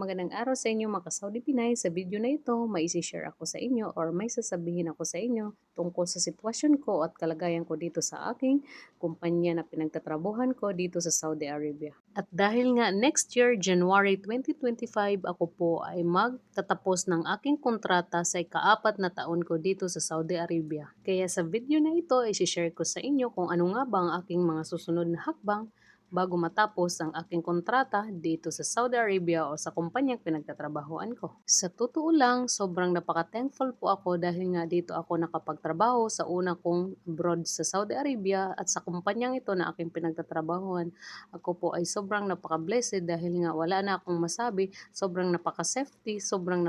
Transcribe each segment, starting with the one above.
Magandang araw sa inyo mga ka-Saudi Pinay. Sa video na ito, may isi-share ako sa inyo or may sasabihin ako sa inyo tungkol sa sitwasyon ko at kalagayan ko dito sa aking kumpanya na pinagtatrabuhan ko dito sa Saudi Arabia. At dahil nga next year, January 2025, ako po ay magtatapos ng aking kontrata sa ika-4 na taon ko dito sa Saudi Arabia. Kaya sa video na ito, isi-share ko sa inyo kung ano nga ba ang aking mga susunod na hakbang bago matapos ang aking kontrata dito sa Saudi Arabia o sa kumpanyang pinagtatrabahoan ko. Sa totoo lang, sobrang napaka-thankful po ako dahil nga dito ako nakapagtrabaho sa una kong abroad sa Saudi Arabia at sa kumpanyang ito na aking pinagtatrabahoan. Ako po ay sobrang napaka-blessed dahil nga wala na akong masabi, sobrang napaka-safety, sobrang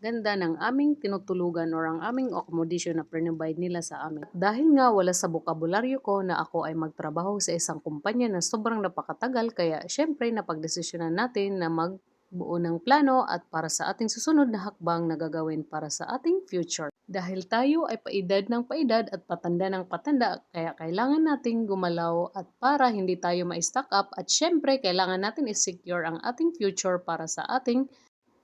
ganda ng aming tinutulugan or ang aming accommodation na provide nila sa amin. Dahil nga wala sa bokabularyo ko na ako ay magtrabaho sa isang kumpanya na sobrang napakatagal, kaya syempre napagdesisyonan natin na magbuo ng plano at para sa ating susunod na hakbang na gagawin para sa ating future. Dahil tayo ay paedad ng paedad at patanda ng patanda, kaya kailangan nating gumalaw at para hindi tayo ma-stuck up at syempre kailangan natin i-secure ang ating future para sa ating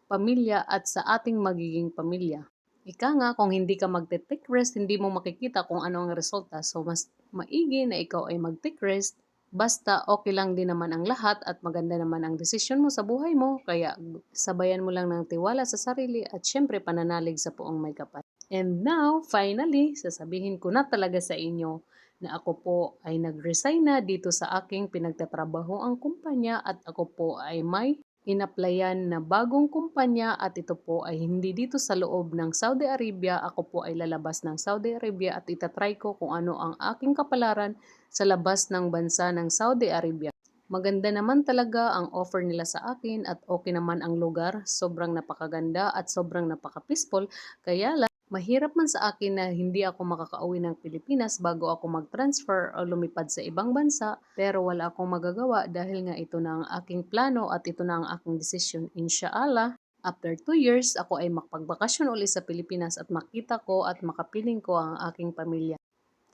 pamilya at sa ating magiging pamilya. Ika nga, kung hindi ka magte-take rest, hindi mo makikita kung ano ang resulta. So, mas maigi na ikaw ay mag-take rest. Basta okay lang din naman ang lahat at maganda naman ang desisyon mo sa buhay mo. Kaya sabayan mo lang ng tiwala sa sarili at syempre pananalig sa poong may kapal. And now, finally, sasabihin ko na talaga sa inyo na ako po ay nag-resign na dito sa aking pinagtatrabaho ang kumpanya at ako po ay may inapplyan na bagong kumpanya at ito po ay hindi dito sa loob ng Saudi Arabia. Ako po ay lalabas ng Saudi Arabia at itatry ko kung ano ang aking kapalaran sa labas ng bansa ng Saudi Arabia. Maganda naman talaga ang offer nila sa akin at okay naman ang lugar. Sobrang napakaganda at sobrang napaka-peaceful. Kaya lang, mahirap man sa akin na hindi ako makakauwi ng Pilipinas bago ako mag-transfer o lumipad sa ibang bansa, pero wala akong magagawa dahil nga ito na ang aking plano at ito na ang aking desisyon. Inshallah, after 2 years, ako ay makapagbakasyon ulit sa Pilipinas at makita ko at makapiling ko ang aking pamilya.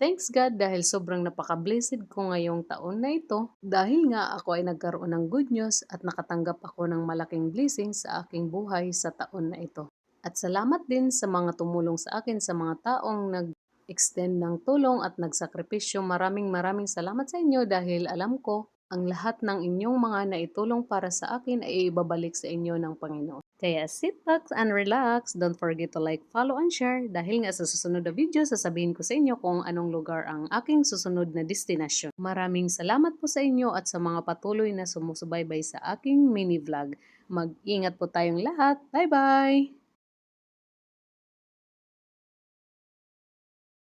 Thanks God dahil sobrang napaka-blessed ko ngayong taon na ito dahil nga ako ay nagkaroon ng good news at nakatanggap ako ng malaking blessing sa aking buhay sa taon na ito. At salamat din sa mga tumulong sa akin, sa mga taong nag-extend ng tulong at nagsakripisyo. Maraming salamat sa inyo dahil alam ko ang lahat ng inyong mga naitulong para sa akin ay ibabalik sa inyo ng Panginoon. Kaya sit back and relax. Don't forget to like, follow, and share dahil nga sa susunod na video sasabihin ko sa inyo kung anong lugar ang aking susunod na destinasyon. Maraming salamat po sa inyo at sa mga patuloy na sumusubaybay sa aking mini vlog. Mag-ingat po tayong lahat. Bye-bye!